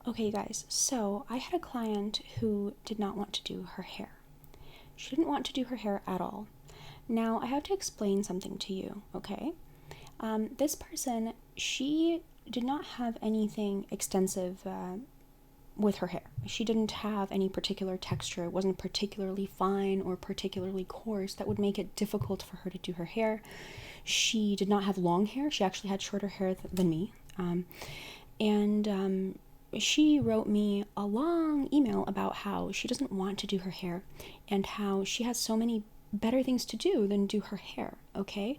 Okay, you guys, so I had a client who did not want to do her hair. She didn't want to do her hair at all. Now, I have to explain something to you, okay? This person, she did not have anything extensive with her hair. She didn't have any particular texture. It wasn't particularly fine or particularly coarse that would make it difficult for her to do her hair. She did not have long hair. She actually had shorter hair than me. And she wrote me a long email about how she doesn't want to do her hair and how she has so many better things to do than do her hair, okay?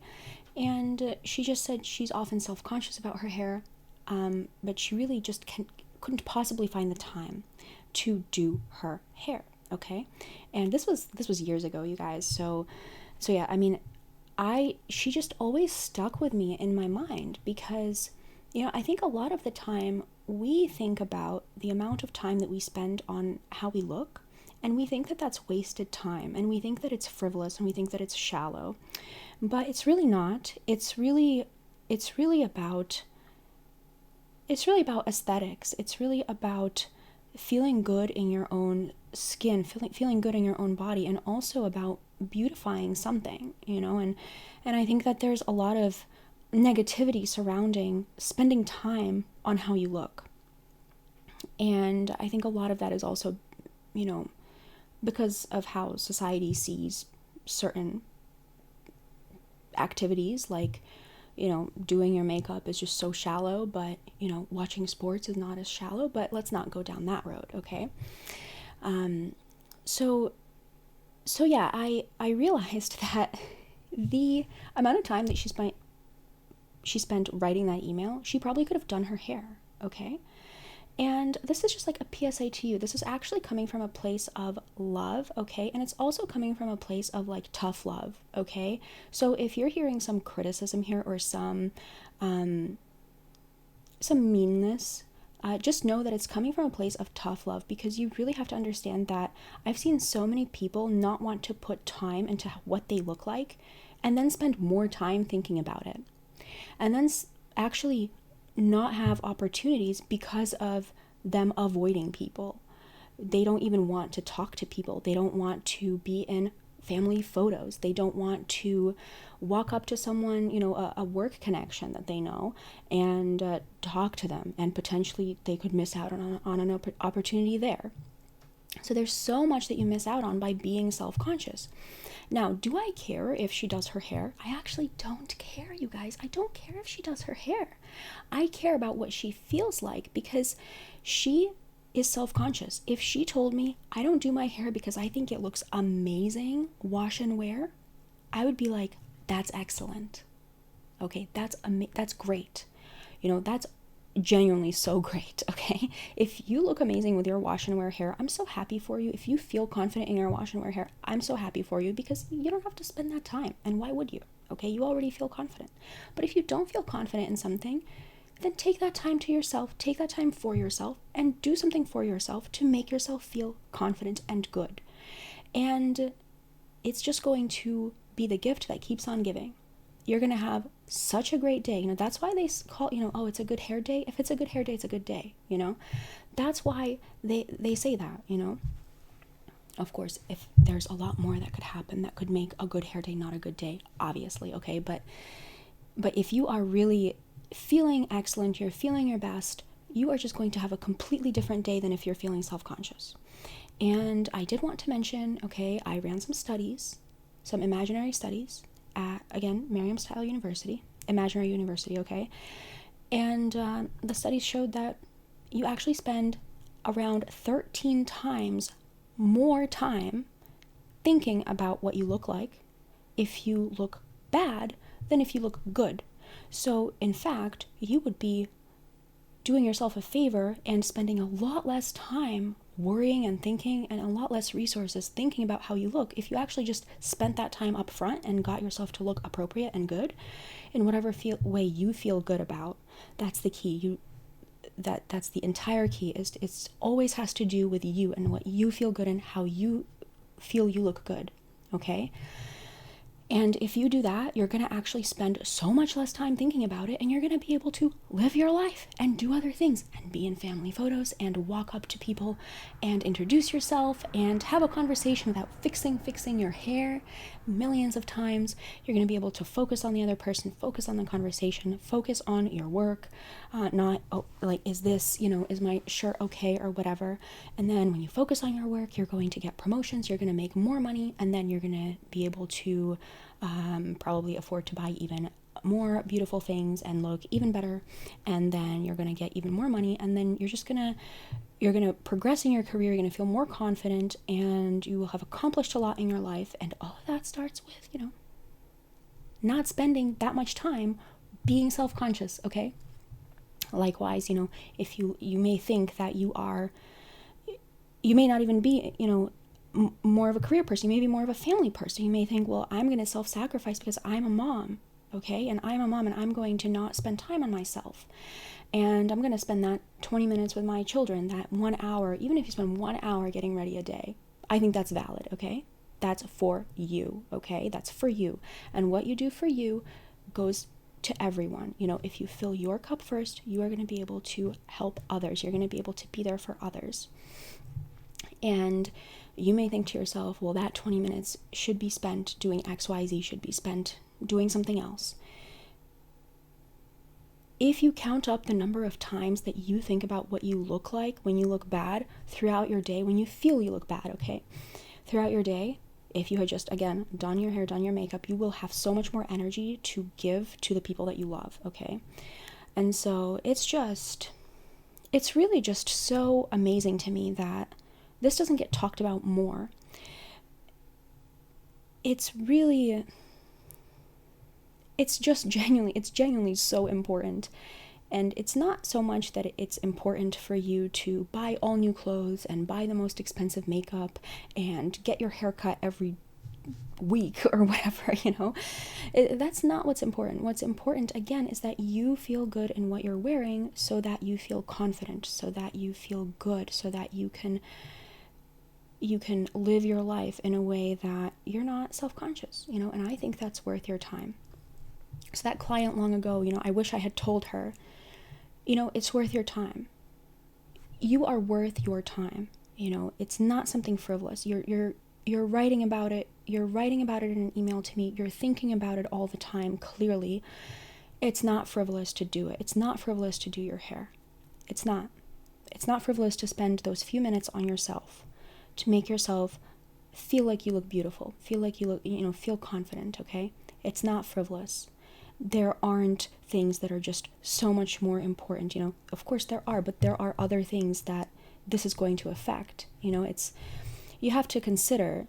And she just said she's often self-conscious about her hair, but she really just couldn't possibly find the time to do her hair, okay? And this was years ago, you guys. So yeah, I mean, she just always stuck with me in my mind because, I think a lot of the time we think about the amount of time that we spend on how we look, and we think that that's wasted time, and we think that it's frivolous, and we think that it's shallow. But it's really not. It's really about aesthetics. It's really about feeling good in your own skin, feeling good in your own body, and also about beautifying something, and I think that there's a lot of negativity surrounding spending time on how you look. And I think a lot of that is also, because of how society sees certain activities, like, doing your makeup is just so shallow, but, watching sports is not as shallow, but let's not go down that road, okay? So yeah, I realized that the amount of time that she spent writing that email, she probably could have done her hair, okay? And this is just like a PSA to you. This is actually coming from a place of love, okay? And it's also coming from a place of like tough love, okay? So if you're hearing some criticism here or some meanness, just know that it's coming from a place of tough love, because you really have to understand that I've seen so many people not want to put time into what they look like and then spend more time thinking about it. And then actually not have opportunities because of them avoiding people. They don't even want to talk to people. They don't want to be in family photos. They don't want to walk up to someone, a work connection that they know, and talk to them, and potentially they could miss out on an opportunity there. So there's so much that you miss out on by being self-conscious. Now, do I care if she does her hair? I actually don't care, you guys. I don't care if she does her hair. I care about what she feels like, because she is self-conscious. If she told me, I don't do my hair because I think it looks amazing, wash and wear, I would be like, that's excellent. Okay, that's great. That's genuinely so great, okay? If you look amazing with your wash and wear hair, I'm so happy for you. If you feel confident in your wash and wear hair, I'm so happy for you, because you don't have to spend that time. And why would you? Okay, you already feel confident. But if you don't feel confident in something, then take that time to yourself, take that time for yourself, and do something for yourself to make yourself feel confident and good. And it's just going to be the gift that keeps on giving. You're going to have such a great day. That's why they call, oh, it's a good hair day. If it's a good hair day, it's a good day, That's why they say that, Of course, if there's a lot more that could happen that could make a good hair day not a good day, obviously, okay? But if you are really feeling excellent, you're feeling your best, you are just going to have a completely different day than if you're feeling self-conscious. And I did want to mention, okay, I ran some studies, some imaginary studies, at, again, Merriam-Style University, imaginary university, okay? And the studies showed that you actually spend around 13 times more time thinking about what you look like if you look bad than if you look good. So, in fact, you would be doing yourself a favor and spending a lot less time worrying and thinking, and a lot less resources thinking about how you look, if you actually just spent that time up front and got yourself to look appropriate and good in whatever way you feel good about. That's the key. That's the entire key. It's always has to do with you and what you feel good and how you feel you look good, okay? And if you do that, you're going to actually spend so much less time thinking about it, and you're going to be able to live your life and do other things and be in family photos and walk up to people and introduce yourself and have a conversation without fixing your hair millions of times. You're going to be able to focus on the other person, focus on the conversation, focus on your work, not, oh, like, is this, is my shirt okay or whatever. And then when you focus on your work, you're going to get promotions, you're going to make more money, and then you're going to be able to probably afford to buy even more beautiful things and look even better, and then you're going to get even more money, and then you're going to progress in your career, you're going to feel more confident, and you will have accomplished a lot in your life. And all of that starts with, not spending that much time being self-conscious, okay? Likewise, if you may think that you may not even be, more of a career person, you may be more of a family person. You may think, well, I'm going to self-sacrifice because I'm a mom, okay? And I'm a mom, and I'm going to not spend time on myself. And I'm going to spend that 20 minutes with my children, that 1 hour, even if you spend 1 hour getting ready a day. I think that's valid, okay? That's for you, okay? That's for you. And what you do for you goes to everyone. If you fill your cup first, you are going to be able to help others. You're going to be able to be there for others. And you may think to yourself, well, that 20 minutes should be spent doing XYZ, should be spent doing something else. If you count up the number of times that you think about what you look like when you look bad throughout your day, when you feel you look bad, okay, throughout your day, if you had just, again, done your hair, done your makeup, you will have so much more energy to give to the people that you love, okay? And so it's really just so amazing to me that this doesn't get talked about more. It's genuinely so important. And it's not so much that it's important for you to buy all new clothes and buy the most expensive makeup and get your hair cut every week or whatever, that's not what's important. What's important, again, is that you feel good in what you're wearing, so that you feel confident, so that you feel good, so that you can live your life in a way that you're not self-conscious, and I think that's worth your time. So that client long ago, I wish I had told her, it's worth your time. You are worth your time. It's not something frivolous. You're writing about it. You're writing about it in an email to me. You're thinking about it all the time, clearly. It's not frivolous to do it. It's not frivolous to do your hair. It's not. It's not frivolous to spend those few minutes on yourself, to make yourself feel like you look beautiful, feel like you look, feel confident, okay? It's not frivolous. There aren't things that are just so much more important, Of course there are, but there are other things that this is going to affect, you have to consider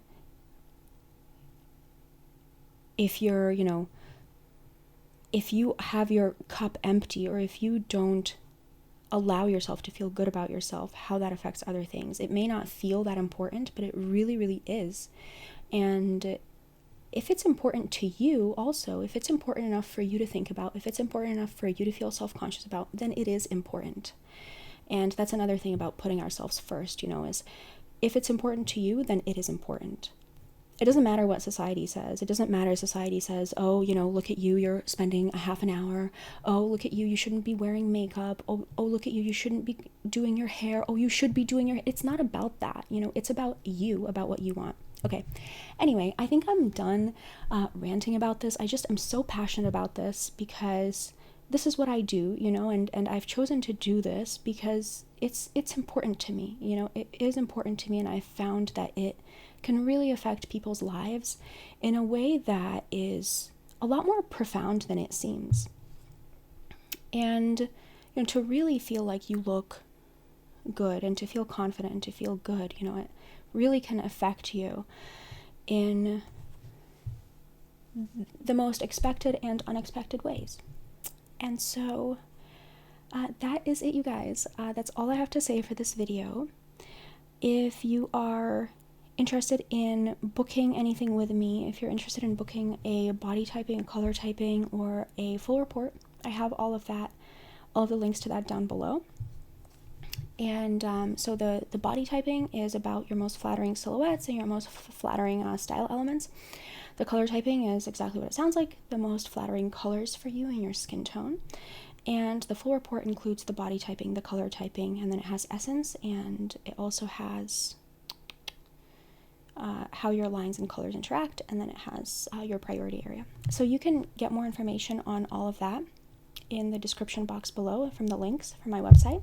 if if you have your cup empty, or if you don't allow yourself to feel good about yourself, how that affects other things. It may not feel that important, but it really, really is. And if it's important to you also, if it's important enough for you to think about, if it's important enough for you to feel self-conscious about, then it is important. And that's another thing about putting ourselves first, is if it's important to you, then it is important. It doesn't matter what society says. It doesn't matter if society says, oh, look at you, you're spending a half an hour. Oh, look at you, you shouldn't be wearing makeup. Oh, look at you, you shouldn't be doing your hair. Oh, you should be doing your hair. It's not about that, it's about you, about what you want. Okay, anyway, I think I'm done ranting about this. I just am so passionate about this because this is what I do, and I've chosen to do this because it's important to me, it is important to me, and I've found that it can really affect people's lives in a way that is a lot more profound than it seems. And, to really feel like you look good and to feel confident and to feel good, it really can affect you in the most expected and unexpected ways. And so that is it, you guys. That's all I have to say for this video. If you are interested in booking anything with me, if you're interested in booking a body typing, a color typing, or a full report, I have all of the links to that down below. And so the body typing is about your most flattering silhouettes and your most flattering style elements. The color typing is exactly what it sounds like, the most flattering colors for you and your skin tone. And the full report includes the body typing, the color typing, and then it has essence, and it also has how your lines and colors interact, and then it has your priority area. So you can get more information on all of that in the description box below from the links from my website.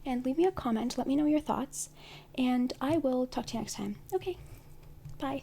And leave me a comment, let me know your thoughts, and I will talk to you next time. Okay, bye.